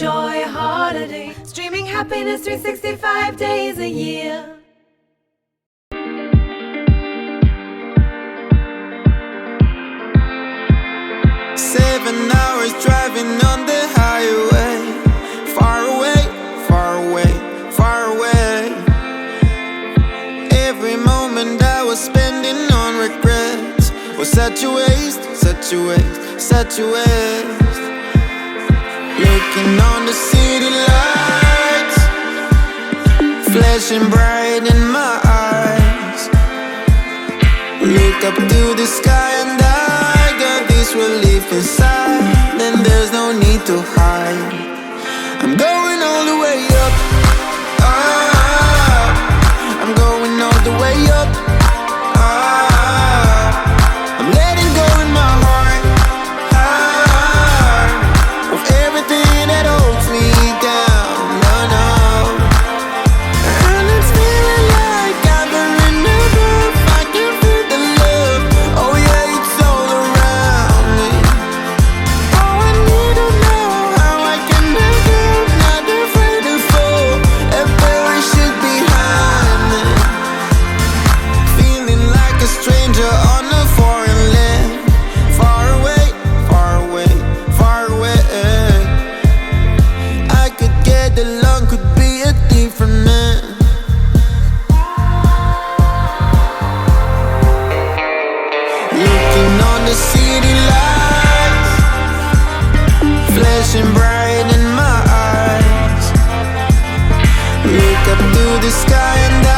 joy, holiday, streaming happiness 365 days a year. Seven hours driving on the highway, far away, far away, far away. Every moment I was spending on regrets was such a waste, such a waste, such a waste. Looking on the city lights, flashing bright in my eyes. Look up to the sky and I got this relief inside, and there's no need to hide. I'm going all the way up, I'm going all the way up, I'm letting go in my heart, of everything that holds me down, no, no. And it's feeling like I'm in the groove, I can feel the love, oh yeah, it's all around me. Oh, I need to know how I can make it, not afraid to fall, and very shit behind me. Feeling like a stranger on a foreign land, far away, far away, far away. I could get along, could be a different man. Looking on the city lights, flashing bright in my eyes. Look up to the sky and I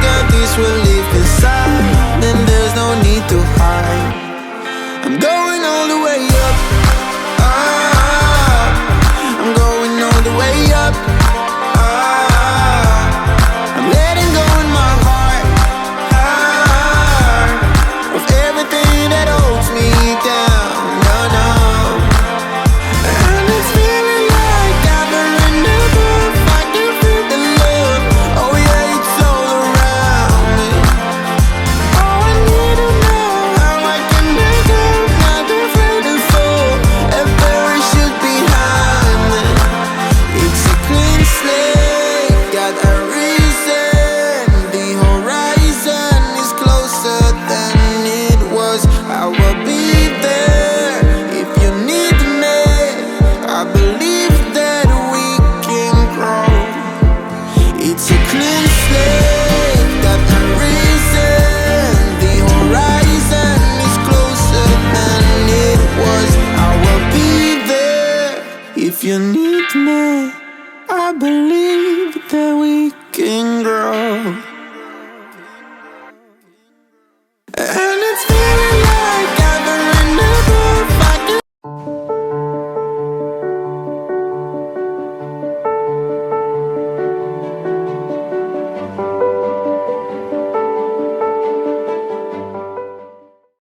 got this relief inside, and there's no need to hide. I'm going all the way up, I'm going all the way up, I'm letting go in my heart, of everything that holds me down, no, no. And it's feeling like I'm in the groove, I can feel the love, oh yeah, it's all around me. Oh, I need to know how I can make it, not afraid to fall, and bury shit behind me. It's a clean slate, got a reason, the horizon is closer than it was. I will be there if you need me, I believe that we can grow. It's a clean slate, got a reason, the horizon is closer than it was. I will be there if you need me, I believe that we can grow.